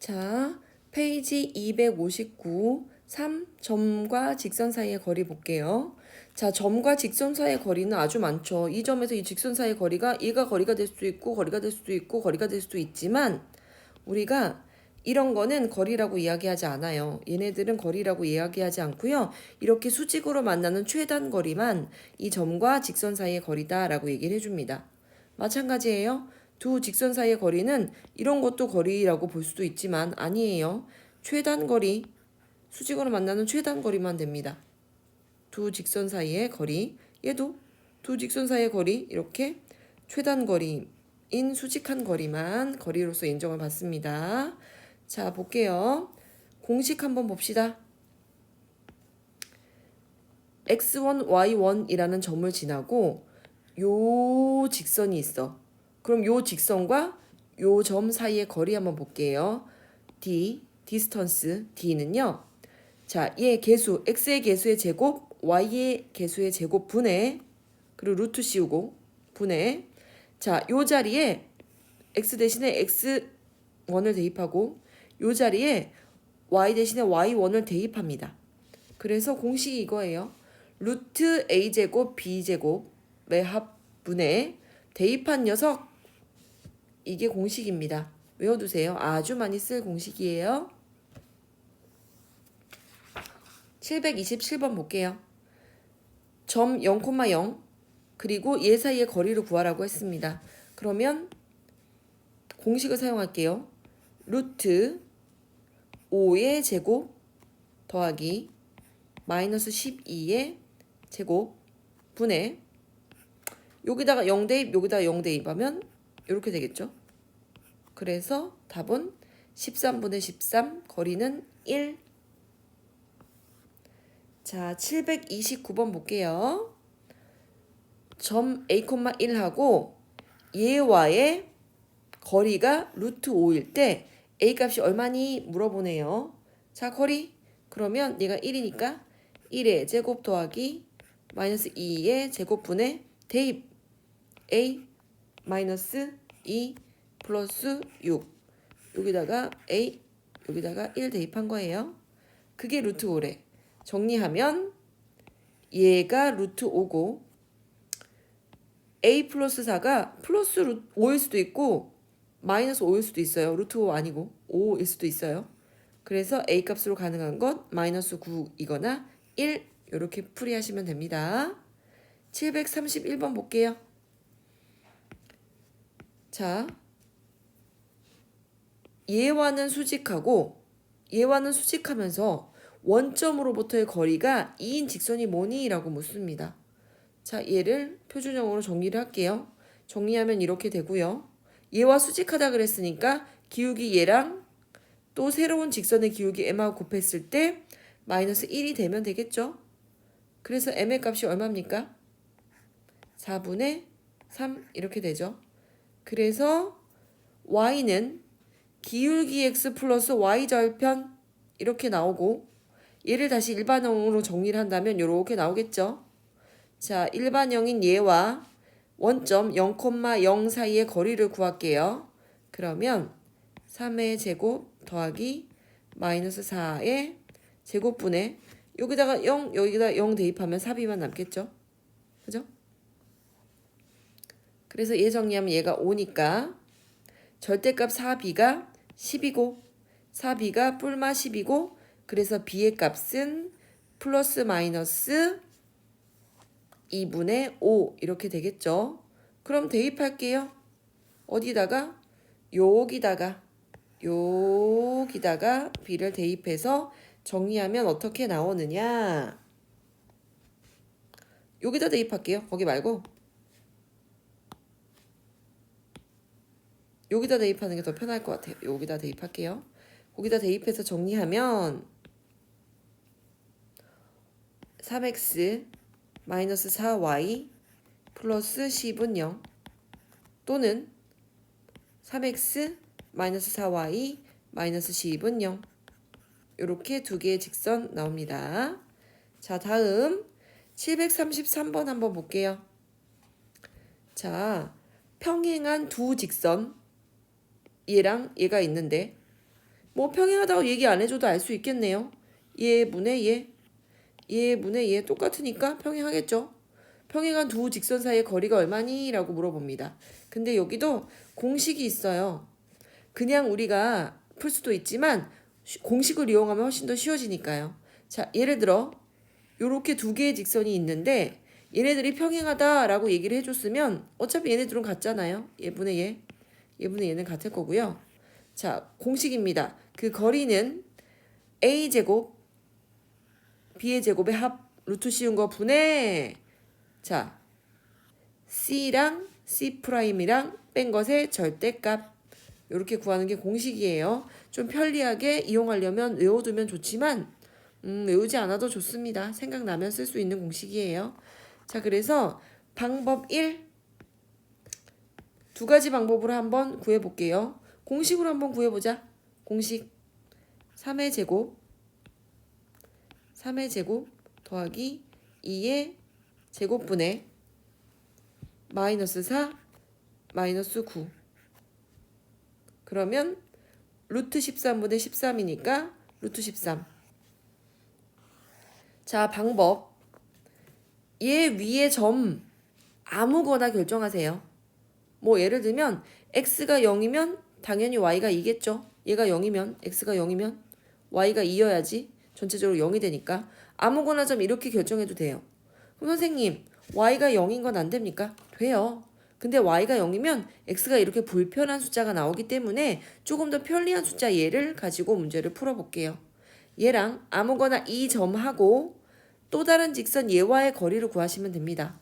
자, 페이지 259, 3. 점과 직선 사이의 거리 볼게요. 자, 점과 직선 사이의 거리는 아주 많죠. 이 점에서 이 직선 사이의 거리가 얘가 거리가 될 수도 있고 거리가 될 수도 있고 거리가 될 수도 있지만 우리가 이런 거는 거리라고 이야기하지 않아요. 얘네들은 거리라고 이야기하지 않고요. 이렇게 수직으로 만나는 최단 거리만 이 점과 직선 사이의 거리다라고 얘기를 해줍니다. 마찬가지예요. 두 직선 사이의 거리는 이런 것도 거리라고 볼 수도 있지만 아니에요. 최단 거리, 수직으로 만나는 최단 거리만 됩니다. 두 직선 사이의 거리, 얘도 두 직선 사이의 거리 이렇게 최단 거리인 수직한 거리만 거리로서 인정을 받습니다. 자, 볼게요. 공식 한번 봅시다. x1, y1이라는 점을 지나고 요 직선이 있어. 그럼 요 직선과 요 점 사이의 거리 한번 볼게요. 디스턴스, d는요. 자, 얘 개수, x의 개수의 제곱, y의 개수의 제곱 분해, 그리고 루트 씌우고 분해. 자, 요 자리에 x 대신에 x1을 대입하고 요 자리에 y 대신에 y1을 대입합니다. 그래서 공식이 이거예요. 루트 a제곱 b제곱의 합분에 대입한 녀석, 이게 공식입니다. 외워두세요. 아주 많이 쓸 공식이에요. 727번 볼게요. 점 0,0 그리고 얘 사이의 거리를 구하라고 했습니다. 그러면 공식을 사용할게요. 루트 5의 제곱 더하기 마이너스 12의 제곱 분해, 여기다가 0 대입, 여기다가 0 대입하면 이렇게 되겠죠. 그래서 답은 13분의 13, 거리는 1. 자, 729번 볼게요. 점 a,1하고 얘와의 거리가 루트 5일 때 a 값이 얼마니 물어보네요. 자, 거리. 그러면 얘가 1이니까 1의 제곱 더하기 마이너스 2의 제곱분의 대입 a 마이너스 2 플러스 6, 여기다가 a, 여기다가 1 대입한 거예요. 그게 루트 5래. 정리하면 얘가 루트 5고 a 플러스 4가 플러스 5일 수도 있고 마이너스 5일 수도 있어요. 루트 5 아니고 5일 수도 있어요. 그래서 a 값으로 가능한 건 마이너스 9이거나 1, 이렇게 풀이하시면 됩니다. 731번 볼게요. 자, 얘와는 수직하고 얘와는 수직하면서 원점으로부터의 거리가 2인 직선이 뭐니? 라고 묻습니다. 자, 얘를 표준형으로 정리를 할게요. 정리하면 이렇게 되고요. 얘와 수직하다 그랬으니까 기울기 얘랑 또 새로운 직선의 기울기 m하고 곱했을 때 마이너스 1이 되면 되겠죠. 그래서 m의 값이 얼마입니까? 4분의 3 이렇게 되죠. 그래서 y는 기울기 x 플러스 y절편 이렇게 나오고, 얘를 다시 일반형으로 정리를 한다면 이렇게 나오겠죠. 자, 일반형인 얘와 원점 0,0 사이의 거리를 구할게요. 그러면 3의 제곱 더하기 마이너스 4의 제곱분의, 여기다가 0, 여기다 0 대입하면 4b만 남겠죠. 그죠? 그래서 얘 정리하면 얘가 5니까 절대값 4b가 10이고 4b가 뿔마 10이고, 그래서 b의 값은 플러스 마이너스 2분의 5 이렇게 되겠죠. 그럼 대입할게요. 어디다가? 여기다가 b를 대입해서 정리하면 어떻게 나오느냐. 여기다 대입할게요. 거기 말고 여기다 대입하는 게 더 편할 것 같아요. 여기다 대입할게요. 거기다 대입해서 정리하면 3x 마이너스 4y 플러스 10은 0 또는 3x 마이너스 4y 마이너스 10은 0, 이렇게 두 개의 직선 나옵니다. 자, 다음 733번 한번 볼게요. 자, 평행한 두 직선, 얘랑 얘가 있는데 뭐 평행하다고 얘기 안 해줘도 알 수 있겠네요. 얘분의 얘, 얘분의 얘 똑같으니까 평행하겠죠. 평행한 두 직선 사이의 거리가 얼마니? 라고 물어봅니다. 근데 여기도 공식이 있어요. 그냥 우리가 풀 수도 있지만 공식을 이용하면 훨씬 더 쉬워지니까요. 자, 예를 들어 요렇게 두 개의 직선이 있는데 얘네들이 평행하다라고 얘기를 해줬으면 어차피 얘네들은 같잖아요. 얘분의 얘, 얘분의 얘는 같을 거고요. 자, 공식입니다. 그 거리는 a제곱 b의 제곱의 합 루트 씌운 거 분의 자 c랑 c 프라임이랑 뺀 것의 절대값 이렇게 구하는 게 공식이에요. 좀 편리하게 이용하려면 외워두면 좋지만 외우지 않아도 좋습니다. 생각나면 쓸 수 있는 공식이에요. 자, 그래서 방법 1, 두 가지 방법으로 한번 구해볼게요. 공식으로 한번 구해보자. 공식 3의 제곱 더하기 2의 제곱분의 마이너스 4 마이너스 9 그러면 루트 13분의 13이니까 루트 13. 자, 방법 얘 위에 점 아무거나 결정하세요. 뭐 예를 들면 x가 0이면 당연히 y가 2겠죠. 얘가 0이면 x가 0이면 y가 2여야지 전체적으로 0이 되니까 아무거나 점 이렇게 결정해도 돼요. 그럼 선생님 y가 0인 건 안 됩니까? 돼요. 근데 y가 0이면 x가 이렇게 불편한 숫자가 나오기 때문에 조금 더 편리한 숫자 얘를 가지고 문제를 풀어볼게요. 얘랑 아무거나 이 점하고 또 다른 직선 얘와의 거리를 구하시면 됩니다.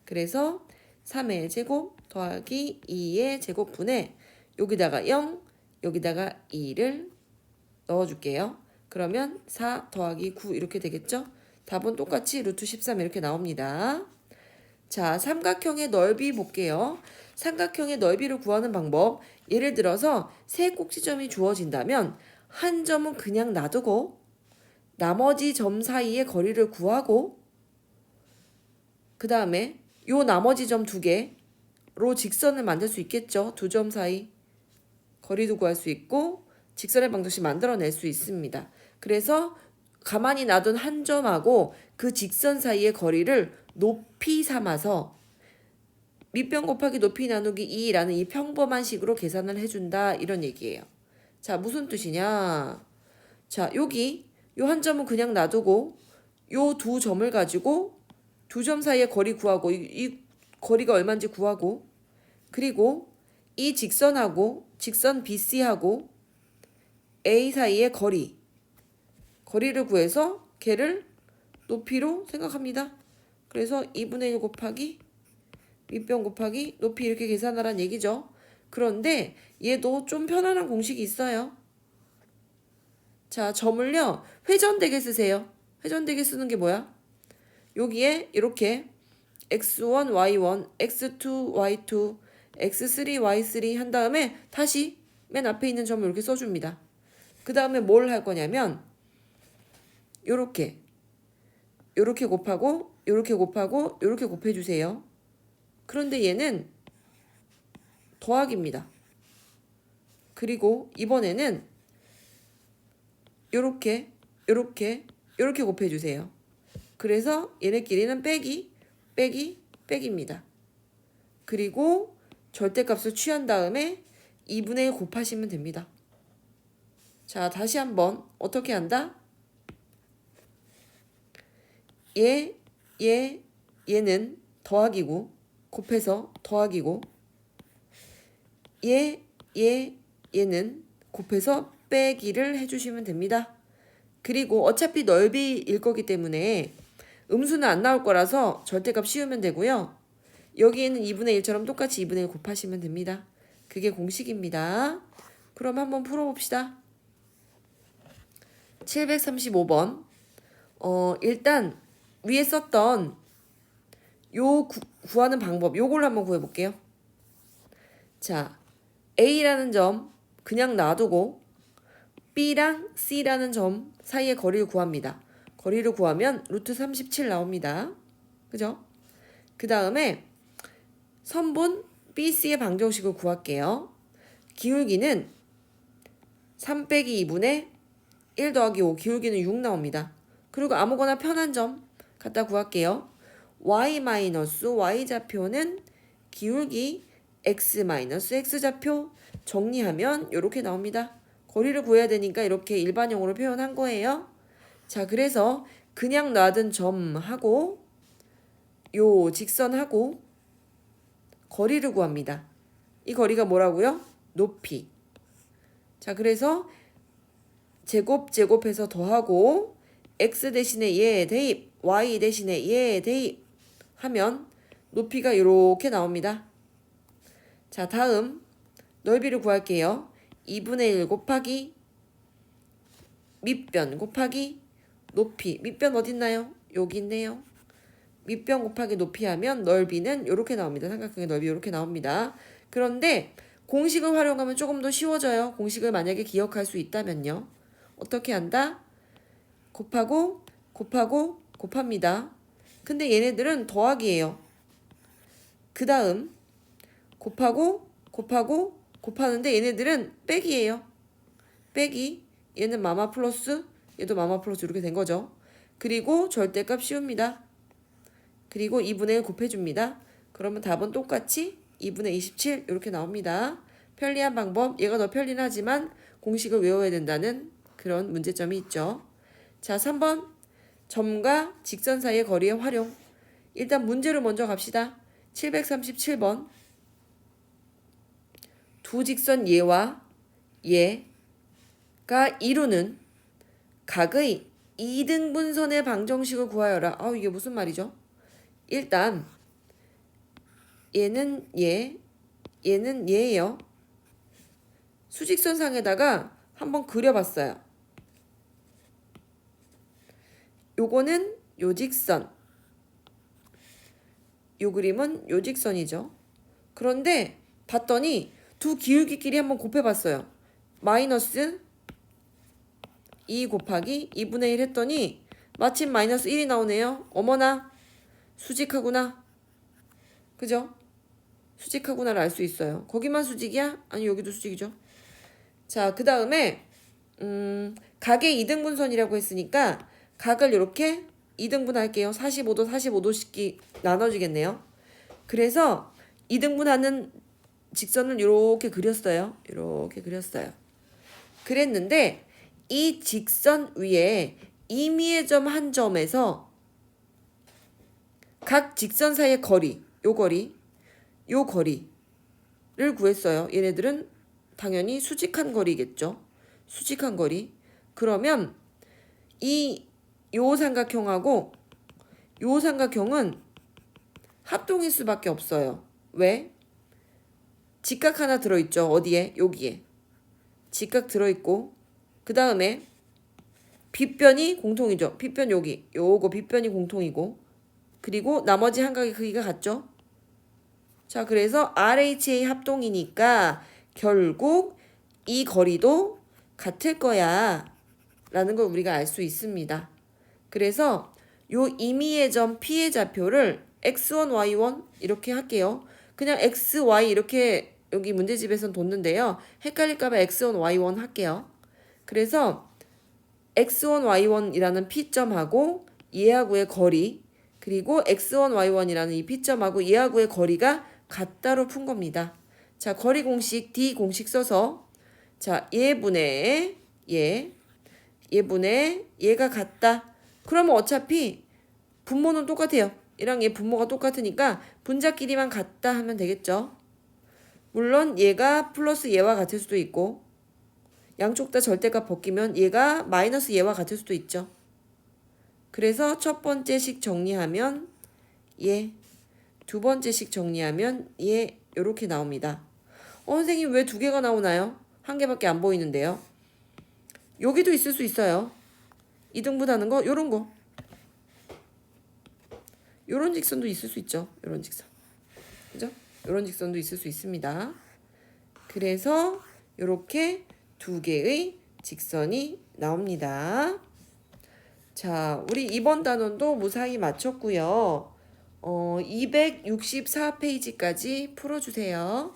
그래서 3의 제곱 더하기 2의 제곱분의 여기다가 0, 여기다가 2를 넣어줄게요. 그러면 4 더하기 9 이렇게 되겠죠? 답은 똑같이 루트 13 이렇게 나옵니다. 자, 삼각형의 넓이 볼게요. 삼각형의 넓이를 구하는 방법. 예를 들어서 세 꼭지점이 주어진다면 한 점은 그냥 놔두고 나머지 점 사이의 거리를 구하고 그 다음에 요 나머지 점 두 개로 직선을 만들 수 있겠죠. 두 점 사이 거리도 구할 수 있고 직선의 방정식 만들어낼 수 있습니다. 그래서 가만히 놔둔 한 점하고 그 직선 사이의 거리를 높이 삼아서 밑변 곱하기 높이 나누기 2라는 이 평범한 식으로 계산을 해준다 이런 얘기예요. 자, 무슨 뜻이냐? 자, 여기 요 한 점은 그냥 놔두고 요 두 점을 가지고 두 점 사이의 거리 구하고 이 거리가 얼마인지 구하고 그리고 이 직선하고 직선 BC하고 A 사이의 거리를 구해서 걔를 높이로 생각합니다. 그래서 2분의 1 곱하기 밑변 곱하기 높이 이렇게 계산하라는 얘기죠. 그런데 얘도 좀 편안한 공식이 있어요. 자, 점을요 회전되게 쓰세요. 회전되게 쓰는 게 뭐야? 여기에 이렇게 x1, y1, x2, y2, x3, y3 한 다음에 다시 맨 앞에 있는 점을 이렇게 써줍니다. 그 다음에 뭘 할 거냐면 요렇게 곱하고 요렇게 곱하고 요렇게 곱해주세요. 그런데 얘는 더하기입니다. 그리고 이번에는 요렇게 곱해주세요. 그래서 얘네끼리는 빼기입니다. 그리고 절대값을 취한 다음에 2분의 1 곱하시면 됩니다. 자, 다시 한번 어떻게 한다? 얘는 더하기고 곱해서 더하기고 얘는 곱해서 빼기를 해주시면 됩니다. 그리고 어차피 넓이일 거기 때문에 음수는 안 나올 거라서 절대값 씌우면 되고요. 여기에는 2분의 1처럼 똑같이 2분의 1 곱하시면 됩니다. 그게 공식입니다. 그럼 한번 풀어봅시다. 735번 일단 위에 썼던 요 구하는 방법 요걸 한번 구해볼게요. 자, A라는 점 그냥 놔두고 B랑 C라는 점 사이의 거리를 구합니다. 거리를 구하면 루트 37 나옵니다. 그죠? 그 다음에 선분 BC의 방정식을 구할게요. 기울기는 3 빼기 2분의 1 더하기 5 기울기는 6 나옵니다. 그리고 아무거나 편한 점 갖다 구할게요. y 마이너스 y 좌표는 기울기 x 마이너스 x 좌표 정리하면 이렇게 나옵니다. 거리를 구해야 되니까 이렇게 일반형으로 표현한 거예요. 자, 그래서 그냥 놔둔 점하고 요 직선하고 거리를 구합니다. 이 거리가 뭐라고요? 높이. 자, 그래서 제곱해서 더하고 x 대신에 얘 대입, y 대신에 얘 대입 하면 높이가 이렇게 나옵니다. 자, 다음 넓이를 구할게요. 2분의 1 곱하기 밑변 곱하기 높이. 밑변 어딨나요? 여기 있네요. 밑변 곱하기 높이 하면 넓이는 이렇게 나옵니다. 삼각형의 넓이 이렇게 나옵니다. 그런데 공식을 활용하면 조금 더 쉬워져요. 공식을 만약에 기억할 수 있다면요. 어떻게 한다? 곱합니다. 근데 얘네들은 더하기예요. 그 다음 곱하는데 얘네들은 빼기예요. 빼기. 얘는 마마 플러스 얘도 마마 플러스 이렇게 된 거죠. 그리고 절대값 씌웁니다. 그리고 2분의 1 곱해줍니다. 그러면 답은 똑같이 2분의 27 이렇게 나옵니다. 편리한 방법. 얘가 더 편리는 하지만 공식을 외워야 된다는 그런 문제점이 있죠. 자, 3번 점과 직선 사이의 거리의 활용. 일단 문제로 먼저 갑시다. 737번 두 직선 얘와 얘가 이루는 각의 2등분선의 방정식을 구하여라. 이게 무슨 말이죠? 일단 얘는 얘는 얘예요. 수직선상에다가 한번 그려봤어요. 요거는 요 직선, 요 그림은 요 직선이죠. 그런데 봤더니 두 기울기끼리 한번 곱해봤어요. 마이너스 2 곱하기 2분의 1 했더니 마침 마이너스 1이 나오네요. 어머나 수직하구나. 그죠? 수직하구나를 알 수 있어요. 거기만 수직이야? 아니 여기도 수직이죠. 자, 그 다음에 각의 2등분선이라고 했으니까 각을 이렇게 2등분 할게요. 45도 45도씩 나눠지겠네요. 그래서 2등분하는 직선을 이렇게 그렸어요. 이렇게 그렸어요. 그랬는데 이 직선 위에 임의의 점 한 점에서 각 직선 사이의 거리, 요 거리를 구했어요. 얘네들은 당연히 수직한 거리겠죠. 수직한 거리. 그러면 요 삼각형하고 요 삼각형은 합동일 수밖에 없어요. 왜? 직각 하나 들어있죠. 어디에? 여기에. 직각 들어있고 그 다음에 빗변이 공통이죠. 빗변 여기. 요거 빗변이 공통이고 그리고 나머지 한각의 크기가 같죠. 자, 그래서 RHA 합동이니까 결국 이 거리도 같을 거야 라는 걸 우리가 알 수 있습니다. 그래서 요 임의의 점 P의 좌표를 x1, y1 이렇게 할게요. 그냥 x, y 이렇게 여기 문제집에선 뒀는데요. 헷갈릴까봐 x1, y1 할게요. 그래서 x1, y1이라는 P점하고 얘하고의 거리 그리고 x1, y1이라는 이 P점하고 얘하고의 거리가 같다로 푼 겁니다. 자, 거리 공식 D 공식 써서 자, 얘분의 얘분의 얘가 같다. 그러면 어차피 분모는 똑같아요. 얘랑 얘 분모가 똑같으니까 분자끼리만 같다 하면 되겠죠. 물론 얘가 플러스 얘와 같을 수도 있고 양쪽 다 절대값 벗기면 얘가 마이너스 얘와 같을 수도 있죠. 그래서 첫 번째 식 정리하면 얘, 두 번째 식 정리하면 얘 이렇게 나옵니다. 선생님 왜 두 개가 나오나요? 한 개밖에 안 보이는데요. 여기도 있을 수 있어요. 2등분하는 거 요런 거. 요런 직선도 있을 수 있죠. 요런 직선. 그죠? 요런 직선도 있을 수 있습니다. 그래서 요렇게 두 개의 직선이 나옵니다. 자, 우리 이번 단원도 무사히 마쳤고요. 264페이지까지 풀어주세요.